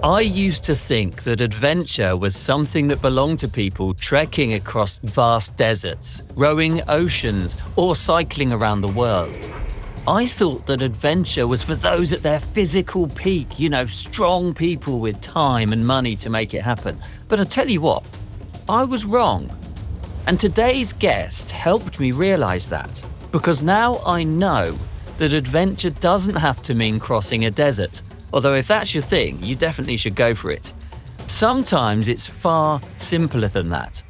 I used to think that adventure was something that belonged to people trekking across vast deserts, rowing oceans, or cycling around the world. I thought that adventure was for those at their physical peak, strong people with time and money to make it happen. But I tell you what, I was wrong. And today's guest helped me realise that, because now I know that adventure doesn't have to mean crossing a desert. Although if that's your thing, you definitely should go for it. Sometimes it's far simpler than that.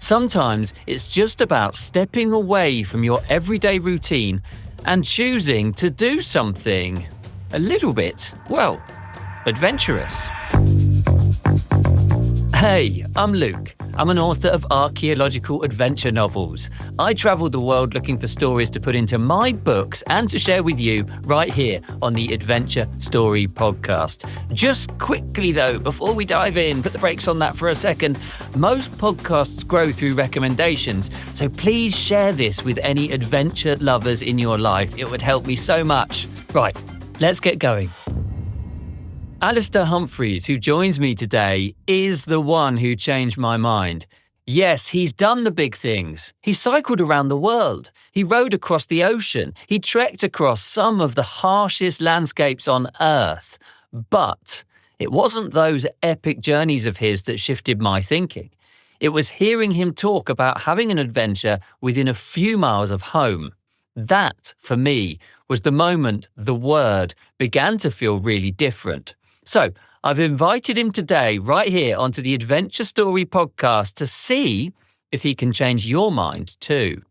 Sometimes it's just about stepping away from your everyday routine and choosing to do something a little bit, adventurous. Hey, I'm Luke. I'm an author of archaeological adventure novels. I travel the world looking for stories to put into my books and to share with you right here on the Adventure Story Podcast. Just quickly though, before we dive in, put the brakes on that for a second. Most podcasts grow through recommendations, so please share this with any adventure lovers in your life. It would help me so much. Right, let's get going. Alistair Humphreys, who joins me today, is the one who changed my mind. Yes, he's done the big things. He cycled around the world. He rowed across the ocean. He trekked across some of the harshest landscapes on Earth. But it wasn't those epic journeys of his that shifted my thinking. It was hearing him talk about having an adventure within a few miles of home. That, for me, was the moment the word began to feel really different. So, I've invited him today right here onto the Adventure Story Podcast to see if he can change your mind too.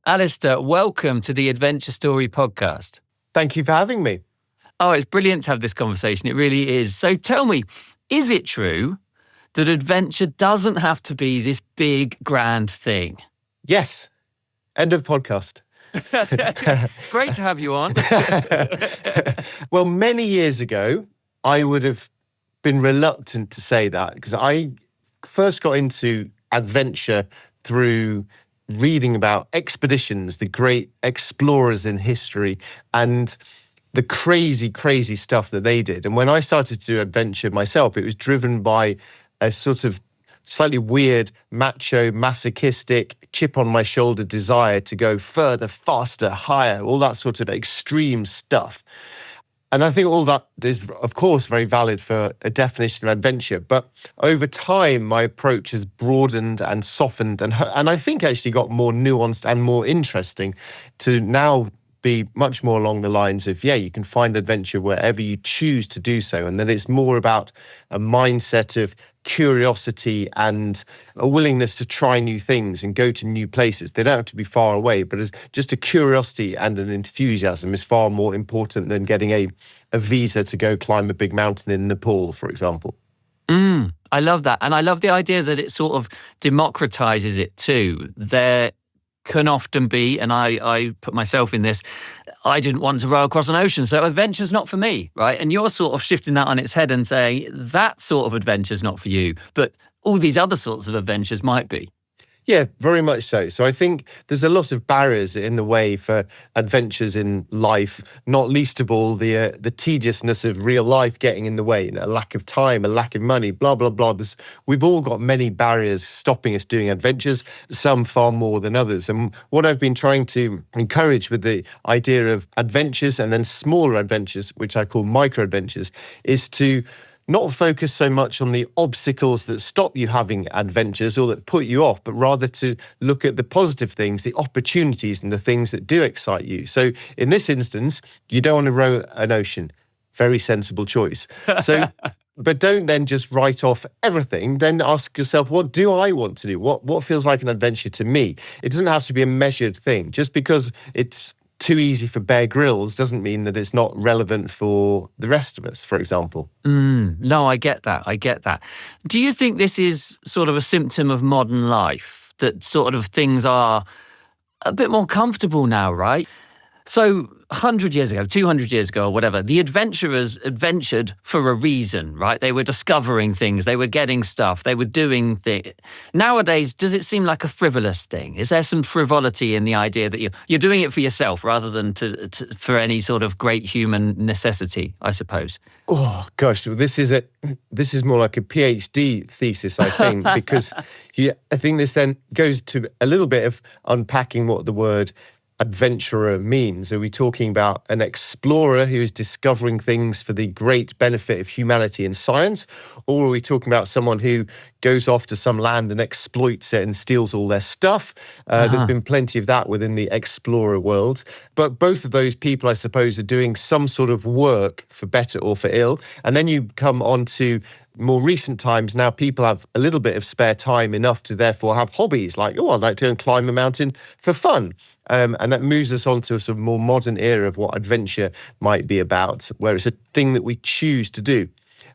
Alistair, welcome to the Adventure Story Podcast. Thank you for having me. Oh, it's brilliant to have this conversation. It really is. So tell me, is it true that adventure doesn't have to be this big, grand thing? Yes. End of podcast. Great to have you on. Well, many years ago, I would have been reluctant to say that because I first got into adventure through reading about expeditions, the great explorers in history, and the crazy, crazy stuff that they did. And when I started to do adventure myself, it was driven by a sort of slightly weird, macho, masochistic, chip on my shoulder desire to go further, faster, higher, all that sort of extreme stuff. And I think all that is, of course, very valid for a definition of adventure. But over time, my approach has broadened and softened and I think actually got more nuanced and more interesting to now be much more along the lines of, you can find adventure wherever you choose to do so. And then it's more about a mindset of curiosity and a willingness to try new things and go to new places. They don't have to be far away, but it's just a curiosity and an enthusiasm is far more important than getting a visa to go climb a big mountain in Nepal, for example. I love that. And I love the idea that it sort of democratizes it too. There can often be, and I put myself in this, I didn't want to row across an ocean, so adventure's not for me, right? And you're sort of shifting that on its head and saying that sort of adventure's not for you, but all these other sorts of adventures might be. Yeah, very much so. So I think there's a lot of barriers in the way for adventures in life, not least of all the tediousness of real life getting in the way, a lack of time, a lack of money, blah, blah, blah. We've all got many barriers stopping us doing adventures, some far more than others. And what I've been trying to encourage with the idea of adventures and then smaller adventures, which I call micro adventures, is to not focus so much on the obstacles that stop you having adventures or that put you off, but rather to look at the positive things, the opportunities and the things that do excite you. So in this instance, you don't want to row an ocean. Very sensible choice. So, but don't then just write off everything. Then ask yourself, what do I want to do? What feels like an adventure to me? It doesn't have to be a measured thing. Just because it's too easy for Bear Grylls doesn't mean that it's not relevant for the rest of us, for example. No, I get that. Do you think this is sort of a symptom of modern life, that sort of things are a bit more comfortable now, right? So 100 years ago, 200 years ago or whatever, the adventurers adventured for a reason, right? They were discovering things, they were getting stuff, they were doing things. Nowadays, does it seem like a frivolous thing? Is there some frivolity in the idea that you're doing it for yourself rather than for any sort of great human necessity, I suppose? Oh gosh, this is more like a PhD thesis, I think, because I think this then goes to a little bit of unpacking what the word adventurer means. Are we talking about an explorer who is discovering things for the great benefit of humanity and science? Or are we talking about someone who goes off to some land and exploits it and steals all their stuff? There's been plenty of that within the explorer world. But both of those people, I suppose, are doing some sort of work for better or for ill. And then you come on to more recent times. Now people have a little bit of spare time, enough to therefore have hobbies like, I'd like to go and climb a mountain for fun. And that moves us on to a sort of more modern era of what adventure might be about, where it's a thing that we choose to do.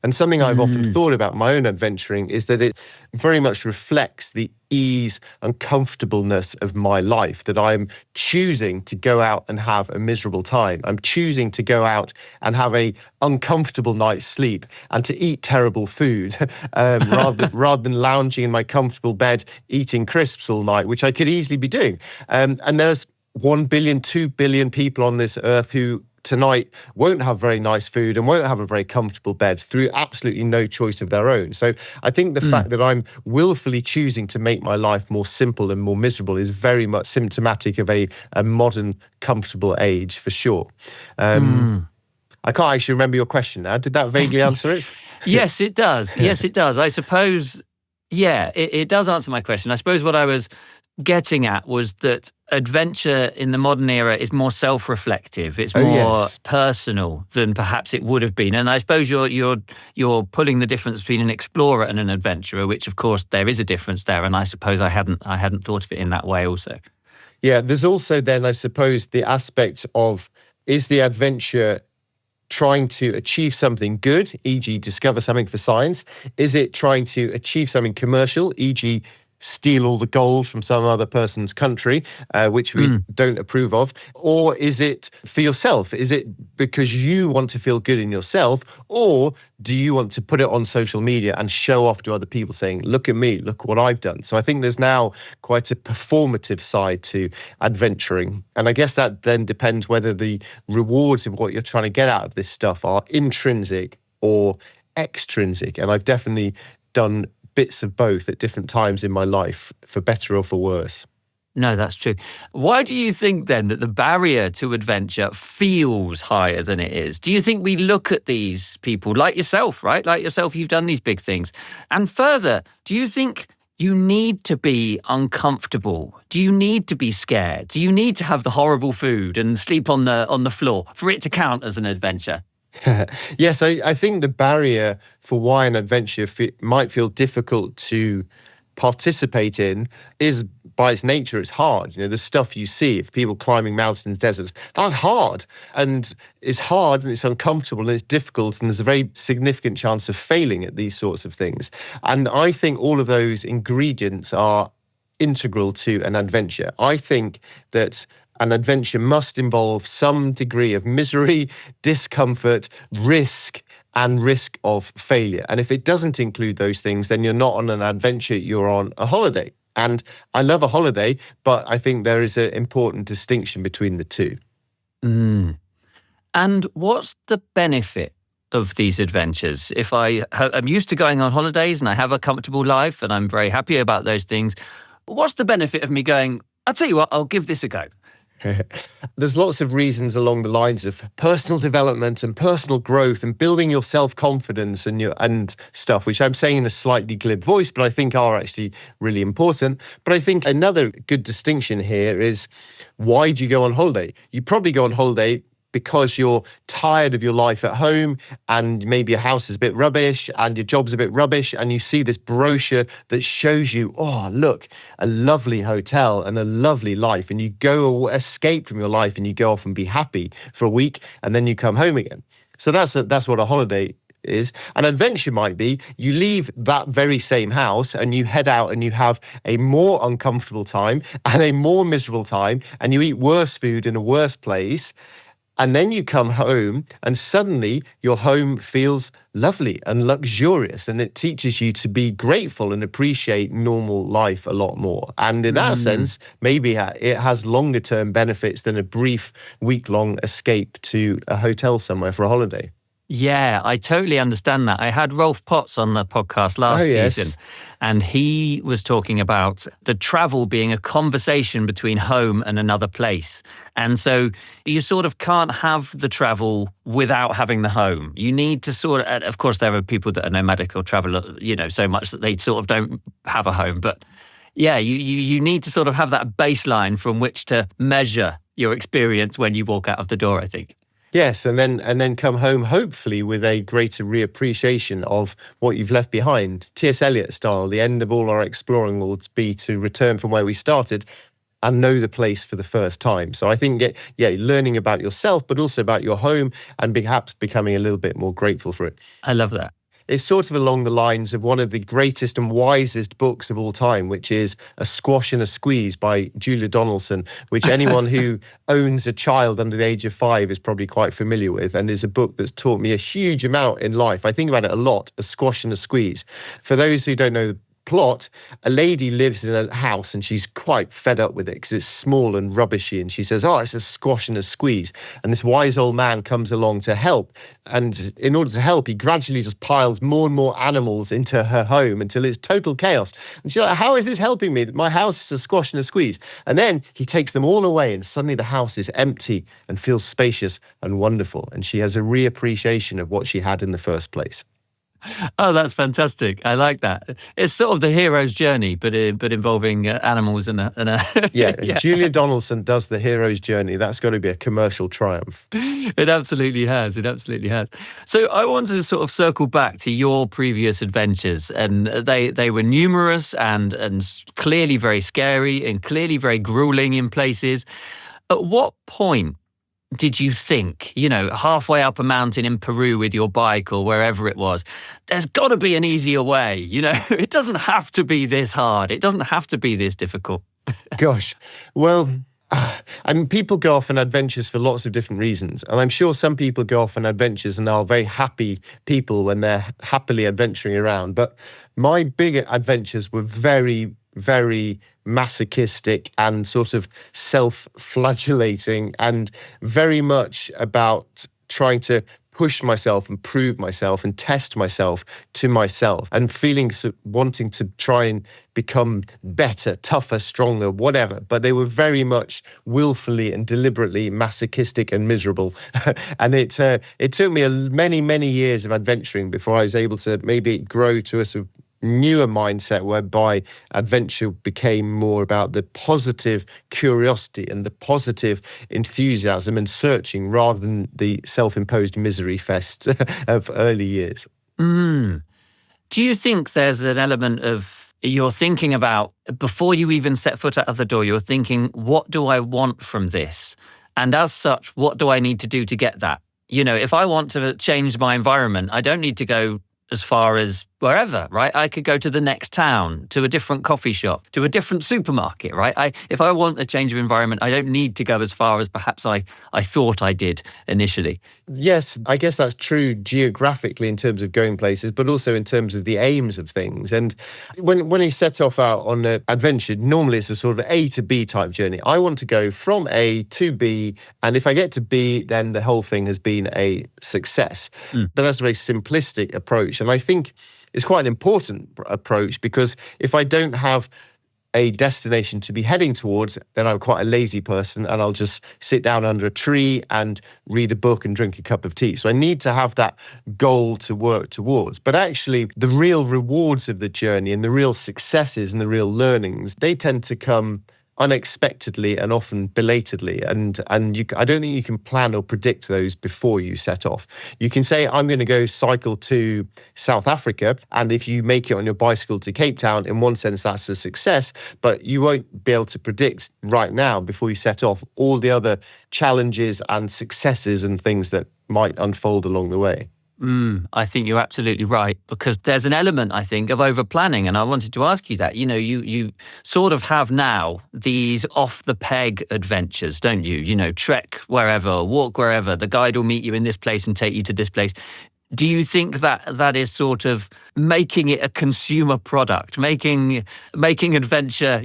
And something I've often thought about my own adventuring is that it very much reflects the ease and comfortableness of my life, that I'm choosing to go out and have a miserable time. I'm choosing to go out and have a uncomfortable night's sleep and to eat terrible food rather than lounging in my comfortable bed eating crisps all night, which I could easily be doing. And there's 1 billion, 2 billion people on this earth who tonight won't have very nice food and won't have a very comfortable bed through absolutely no choice of their own. So I think the fact that I'm willfully choosing to make my life more simple and more miserable is very much symptomatic of a modern, comfortable age, for sure. I can't actually remember your question now. Did that vaguely answer it? Yes, it does. Yes, it does. I suppose, it does answer my question. I suppose what I was getting at was that adventure in the modern era is more self-reflective. It's more personal than perhaps it would have been. And I suppose you're pulling the difference between an explorer and an adventurer, which of course there is a difference there. And I suppose I hadn't thought of it in that way also. Yeah, there's also then, I suppose, the aspect of, is the adventure trying to achieve something good, e.g. discover something for science? Is it trying to achieve something commercial, e.g. steal all the gold from some other person's country, which we don't approve of? Or is it for yourself? Is it because you want to feel good in yourself? Or do you want to put it on social media and show off to other people saying, look at me, look what I've done? So I think there's now quite a performative side to adventuring. And I guess that then depends whether the rewards of what you're trying to get out of this stuff are intrinsic or extrinsic. And I've definitely done bits of both at different times in my life, for better or for worse. No, that's true. Why do you think then that the barrier to adventure feels higher than it is? Do you think we look at these people like yourself, right? Like yourself, you've done these big things. And further, do you think you need to be uncomfortable? Do you need to be scared? Do you need to have the horrible food and sleep on the floor for it to count as an adventure? Yes, I think the barrier for why an adventure might feel difficult to participate in is, by its nature, it's hard. The stuff you see of people climbing mountains, deserts, that's hard. And it's hard and it's uncomfortable and it's difficult, and there's a very significant chance of failing at these sorts of things. And I think all of those ingredients are integral to an adventure. I think that an adventure must involve some degree of misery, discomfort, risk, and risk of failure. And if it doesn't include those things, then you're not on an adventure, you're on a holiday. And I love a holiday, but I think there is an important distinction between the two. And what's the benefit of these adventures? If I'm used to going on holidays and I have a comfortable life and I'm very happy about those things, what's the benefit of me going, I'll tell you what, I'll give this a go? There's lots of reasons along the lines of personal development and personal growth and building your self-confidence and stuff, which I'm saying in a slightly glib voice, but I think are actually really important. But I think another good distinction here is, why do you go on holiday? You probably go on holiday because you're tired of your life at home and maybe your house is a bit rubbish and your job's a bit rubbish, and you see this brochure that shows you, oh, look, a lovely hotel and a lovely life, and you go escape from your life and you go off and be happy for a week and then you come home again. So that's what a holiday is. An adventure might be you leave that very same house and you head out and you have a more uncomfortable time and a more miserable time, and you eat worse food in a worse place. And then you come home and suddenly your home feels lovely and luxurious, and it teaches you to be grateful and appreciate normal life a lot more. And in that sense, maybe it has longer term benefits than a brief week-long escape to a hotel somewhere for a holiday. Yeah, I totally understand that. I had Rolf Potts on the podcast last season, and he was talking about the travel being a conversation between home and another place. And so you sort of can't have the travel without having the home. You need to of course, there are people that are nomadic or travel, so much that they sort of don't have a home. But yeah, you need to sort of have that baseline from which to measure your experience when you walk out of the door, I think. Yes, and then come home hopefully with a greater reappreciation of what you've left behind. T.S. Eliot style, the end of all our exploring will be to return from where we started and know the place for the first time. So I think, learning about yourself, but also about your home, and perhaps becoming a little bit more grateful for it. I love that. It's sort of along the lines of one of the greatest and wisest books of all time, which is A Squash and a Squeeze by Julia Donaldson, which anyone who owns a child under the age of 5 is probably quite familiar with, and is a book that's taught me a huge amount in life. I think about it a lot, A Squash and a Squeeze. For those who don't know the plot, a lady lives in a house and she's quite fed up with it because it's small and rubbishy, and she says, it's a squash and a squeeze. And this wise old man comes along to help, and in order to help, he gradually just piles more and more animals into her home until it's total chaos. And she's like, how is this helping me? My house is a squash and a squeeze. And then he takes them all away, and suddenly the house is empty and feels spacious and wonderful, and she has a reappreciation of what she had in the first place. Oh, that's fantastic. I like that. It's sort of the hero's journey, but involving animals and a Yeah, Julia Donaldson does the hero's journey. That's got to be a commercial triumph. It absolutely has. It absolutely has. So I want to sort of circle back to your previous adventures, and they were numerous and clearly very scary and clearly very grueling in places. At what point did you think, halfway up a mountain in Peru with your bike or wherever it was, there's got to be an easier way? It doesn't have to be this hard. It doesn't have to be this difficult. Gosh, well, people go off on adventures for lots of different reasons. And I'm sure some people go off on adventures and are very happy people when they're happily adventuring around. But my big adventures were very, very masochistic and sort of self-flagellating, and very much about trying to push myself and prove myself and test myself to myself, and wanting to try and become better, tougher, stronger, whatever. But they were very much willfully and deliberately masochistic and miserable. And it took me many, many years of adventuring before I was able to maybe grow to a sort of newer mindset whereby adventure became more about the positive curiosity and the positive enthusiasm and searching, rather than the self-imposed misery fest of early years. Do you think there's an element of you're thinking about, before you even set foot out of the door, you're thinking, what do I want from this? And as such, what do I need to do to get that? If I want to change my environment, I don't need to go as far as wherever, right? I could go to the next town, to a different coffee shop, to a different supermarket, right? If I want a change of environment, I don't need to go as far as perhaps I thought I did initially. Yes, I guess that's true geographically in terms of going places, but also in terms of the aims of things. And when you set off out on an adventure, normally it's a sort of A to B type journey. I want to go from A to B, and if I get to B, then the whole thing has been a success. But that's a very simplistic approach. And I think it's quite an important approach, because if I don't have a destination to be heading towards, then I'm quite a lazy person, and I'll just sit down under a tree and read a book and drink a cup of tea. So I need to have that goal to work towards. But actually, the real rewards of the journey and the real successes and the real learnings, they tend to come unexpectedly and often belatedly, and I don't think you can plan or predict those before you set off. You can say, I'm going to go cycle to South Africa, and if you make it on your bicycle to Cape Town, in one sense that's a success, but you won't be able to predict right now, before you set off, all the other challenges and successes and things that might unfold along the way. I think you're absolutely right, because there's an element, I think, of over planning. And I wanted to ask you that. You sort of have now these off the peg adventures, don't you? Trek wherever, walk wherever. The guide will meet you in this place and take you to this place. Do you think that that is sort of making it a consumer product, making adventure,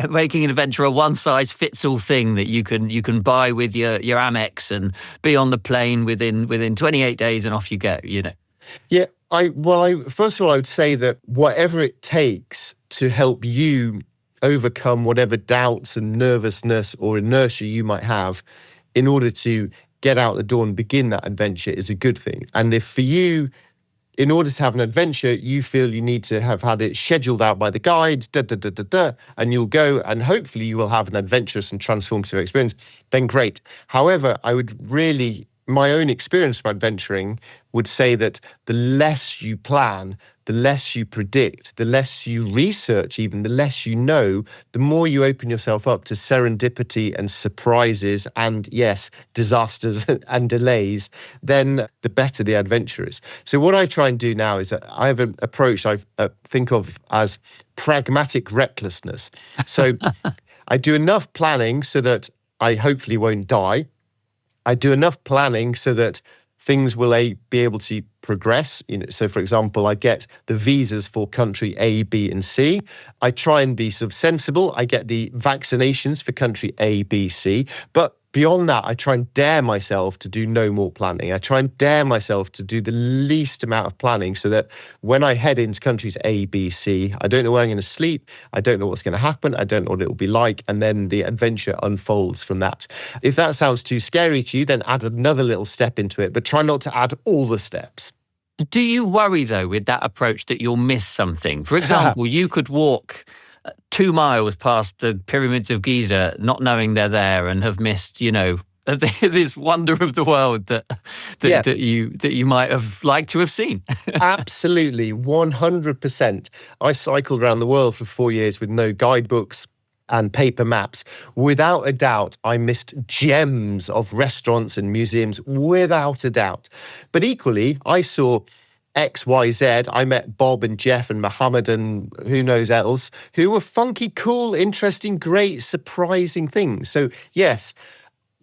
making an adventure a one size fits all thing that you can buy with your Amex and be on the plane within 28 days and off you go, Yeah, first of all, I would say that whatever it takes to help you overcome whatever doubts and nervousness or inertia you might have in order to get out the door and begin that adventure is a good thing. And if for you, in order to have an adventure, you feel you need to have had it scheduled out by the guide, and you'll go and hopefully you will have an adventurous and transformative experience, then great. However, my own experience from adventuring would say that the less you plan, the less you predict, the less you research even, the less you know, the more you open yourself up to serendipity and surprises and, yes, disasters and delays, then the better the adventure is. So what I try and do now is that I have an approach I think of as pragmatic recklessness. So I do enough planning so that I hopefully won't die. I do enough planning so that things will be able to progress. So, for example, I get the visas for country A, B, and C. I try and be sort of sensible. I get the vaccinations for country A, B, C. But beyond that, I try and dare myself to do no more planning. I try and dare myself to do the least amount of planning so that when I head into countries A, B, C, I don't know where I'm going to sleep. I don't know what's going to happen. I don't know what it will be like. And then the adventure unfolds from that. If that sounds too scary to you, then add another little step into it, but try not to add all the steps. Do you worry, though, with that approach that you'll miss something? For example, you could walk 2 miles past the pyramids of Giza, not knowing they're there, and have missed, this wonder of the world that you might have liked to have seen. Absolutely, 100%. I cycled around the world for 4 years with no guidebooks and paper maps. Without a doubt, I missed gems of restaurants and museums, without a doubt. But equally, I saw XYZ. I met Bob and Jeff and Mohammed and who knows else, who were funky, cool, interesting, great, surprising things. So yes,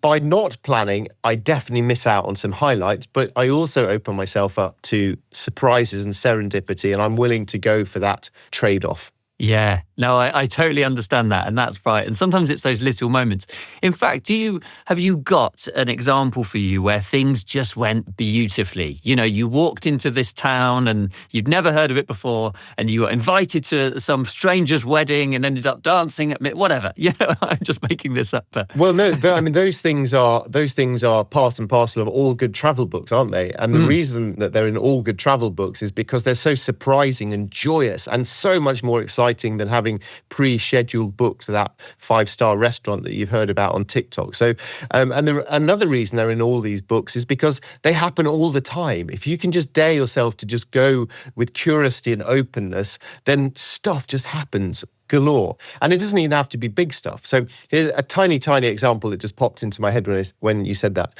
by not planning, I definitely miss out on some highlights, but I also open myself up to surprises and serendipity, and I'm willing to go for that trade-off. Yeah, no, I totally understand that, and that's right. And sometimes it's those little moments. In fact, have you got an example for you where things just went beautifully? You walked into this town and you'd never heard of it before, and you were invited to some stranger's wedding and ended up dancing at whatever. I'm just making this up. Well, no, those things are part and parcel of all good travel books, aren't they? And the reason that they're in all good travel books is because they're so surprising and joyous and so much more exciting than having pre-scheduled books at that 5-star restaurant that you've heard about on TikTok. So, another reason they're in all these books is because they happen all the time. If you can just dare yourself to just go with curiosity and openness, then stuff just happens galore. And it doesn't even have to be big stuff. So here's a tiny, tiny example that just popped into my head when you said that.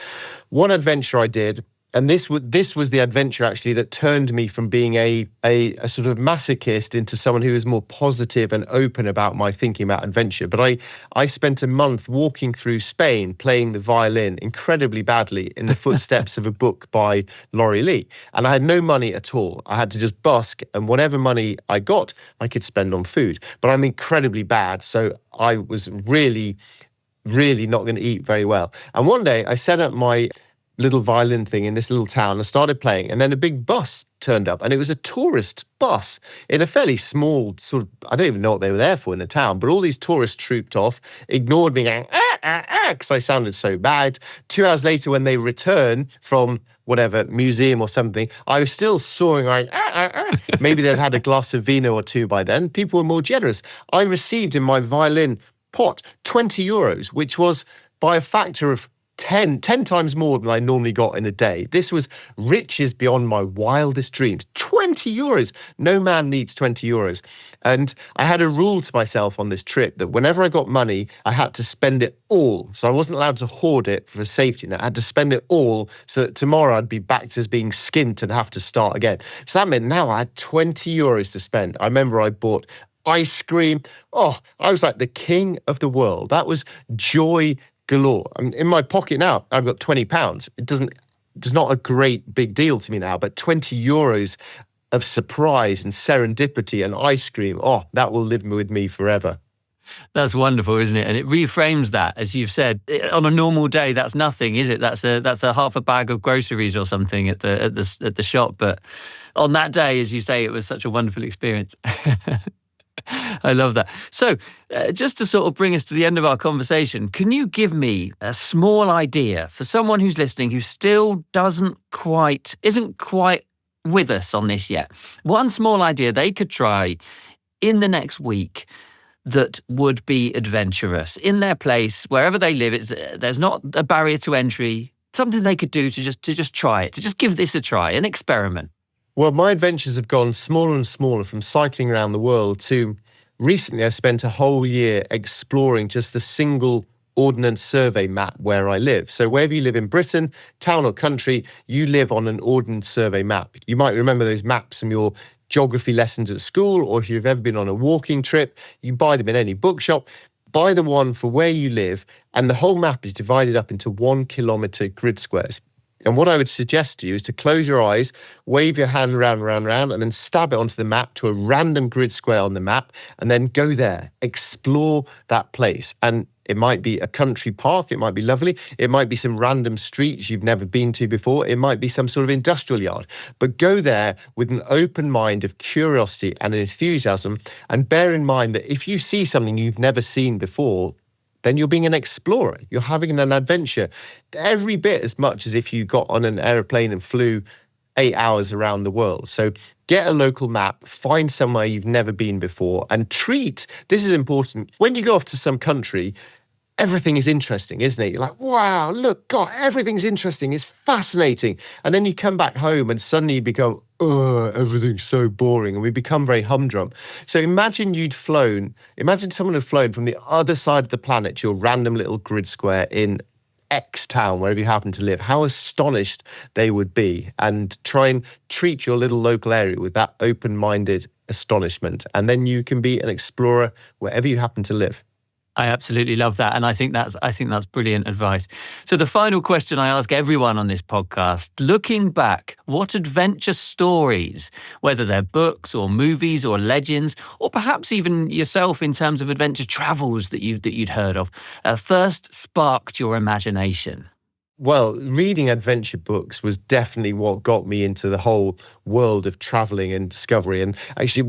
One adventure I did, and this was the adventure actually that turned me from being a sort of masochist into someone who is more positive and open about my thinking about adventure. But I spent a month walking through Spain playing the violin incredibly badly in the footsteps of a book by Laurie Lee. And I had no money at all. I had to just busk, and whatever money I got, I could spend on food. But I'm incredibly bad, so I was really, really not going to eat very well. And one day I set up my little violin thing in this little town and started playing, and then a big bus turned up, and it was a tourist bus in a fairly small sort of, I don't even know what they were there for in the town, but all these tourists trooped off, ignored me going, because I sounded so bad. 2 hours later, when they returned from whatever museum or something, I was still soaring like, Maybe they'd had a glass of vino or two by then. People were more generous. I received in my violin pot 20 euros, which was by a factor of 10 times more than I normally got in a day. This was riches beyond my wildest dreams. 20 euros. No man needs 20 euros. And I had a rule to myself on this trip that whenever I got money, I had to spend it all. So I wasn't allowed to hoard it for a safety net. I had to spend it all so that tomorrow I'd be back to being skint and have to start again. So that meant now I had 20 euros to spend. I remember I bought ice cream. Oh, I was like the king of the world. That was joy galore. I'm in my pocket now. I've got £20. It's not a great big deal to me now, but 20 euros of surprise and serendipity and ice cream. Oh, that will live with me forever. That's wonderful, isn't it? And it reframes that, as you've said. On a normal day, that's nothing, is it? That's a half a bag of groceries or something at the shop. But on that day, as you say, it was such a wonderful experience. I love that. So just to sort of bring us to the end of our conversation, can you give me a small idea for someone who's listening who still isn't quite with us on this yet? One small idea they could try in the next week that would be adventurous in their place, wherever they live. There's not a barrier to entry, something they could do to just try it, to just give this a try, an experiment. Well, my adventures have gone smaller and smaller, from cycling around the world to recently I spent a whole year exploring just the single Ordnance Survey map where I live. So wherever you live in Britain, town or country, you live on an Ordnance Survey map. You might remember those maps from your geography lessons at school, or if you've ever been on a walking trip, you buy them in any bookshop. Buy the one for where you live, and the whole map is divided up into 1 kilometre grid squares. And what I would suggest to you is to close your eyes, wave your hand round, and then stab it onto the map to a random grid square on the map, and then go there, explore that place. And it might be a country park, it might be lovely, it might be some random streets you've never been to before, it might be some sort of industrial yard. But go there with an open mind of curiosity and enthusiasm, and bear in mind that if you see something you've never seen before, then you're being an explorer. You're having an adventure every bit as much as if you got on an aeroplane and flew 8 hours around the world. So get a local map, find somewhere you've never been before, and this is important, when you go off to some country, everything is interesting, isn't it? You're like, wow, look, God, everything's interesting. It's fascinating. And then you come back home and suddenly you become, everything's so boring. And we become very humdrum. So imagine someone had flown from the other side of the planet to your random little grid square in X town, wherever you happen to live. How astonished they would be. And try and treat your little local area with that open-minded astonishment. And then you can be an explorer wherever you happen to live. I absolutely love that. And I think that's brilliant advice. So the final question I ask everyone on this podcast, looking back, what adventure stories, whether they're books or movies or legends, or perhaps even yourself in terms of adventure travels that you'd heard of, first sparked your imagination? Well, reading adventure books was definitely what got me into the whole world of traveling and discovery. And actually,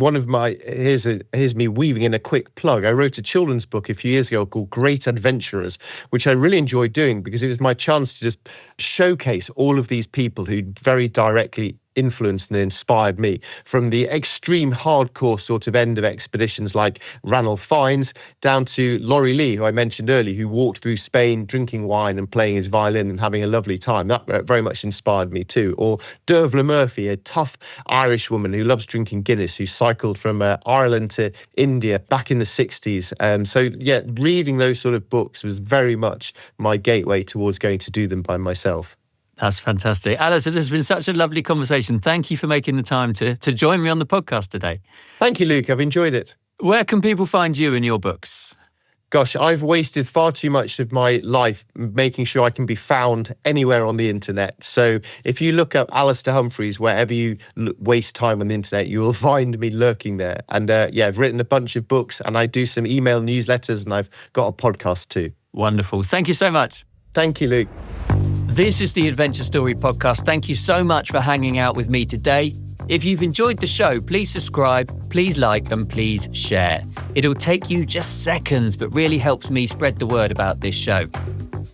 here's me weaving in a quick plug. I wrote a children's book a few years ago called Great Adventurers, which I really enjoyed doing because it was my chance to just showcase all of these people who very directly influenced and inspired me, from the extreme hardcore sort of end of expeditions like Ranulph Fiennes down to Laurie Lee, who I mentioned earlier, who walked through Spain drinking wine and playing his violin and having a lovely time. That very much inspired me too. Or Dervla Murphy, a tough Irish woman who loves drinking Guinness, who cycled from Ireland to India back in the 60s. So yeah, reading those sort of books was very much my gateway towards going to do them by myself. That's fantastic. Alistair, this has been such a lovely conversation. Thank you for making the time to join me on the podcast today. Thank you, Luke. I've enjoyed it. Where can people find you and your books? Gosh, I've wasted far too much of my life making sure I can be found anywhere on the internet. So if you look up Alistair Humphreys, wherever you waste time on the internet, you will find me lurking there. And I've written a bunch of books and I do some email newsletters and I've got a podcast too. Wonderful. Thank you so much. Thank you, Luke. This is the Adventure Story Podcast. Thank you so much for hanging out with me today. If you've enjoyed the show, please subscribe, please like, and please share. It'll take you just seconds, but really helps me spread the word about this show.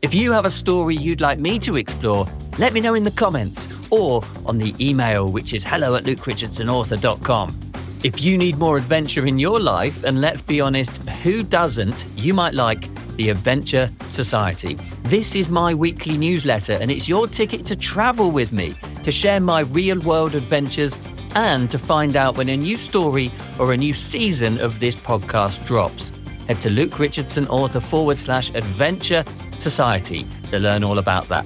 If you have a story you'd like me to explore, let me know in the comments or on the email, which is hello@lukerichardsonauthor.com. If you need more adventure in your life, and let's be honest, who doesn't, you might like the Adventure Society. This is my weekly newsletter, and it's your ticket to travel with me, to share my real-world adventures, and to find out when a new story or a new season of this podcast drops. Head to lukerichardsonauthor.com/Adventure Society to learn all about that.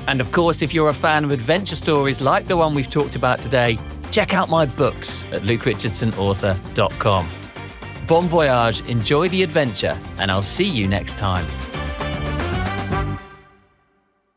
And of course, if you're a fan of adventure stories like the one we've talked about today, check out my books at lukerichardsonauthor.com. Bon voyage, enjoy the adventure, and I'll see you next time.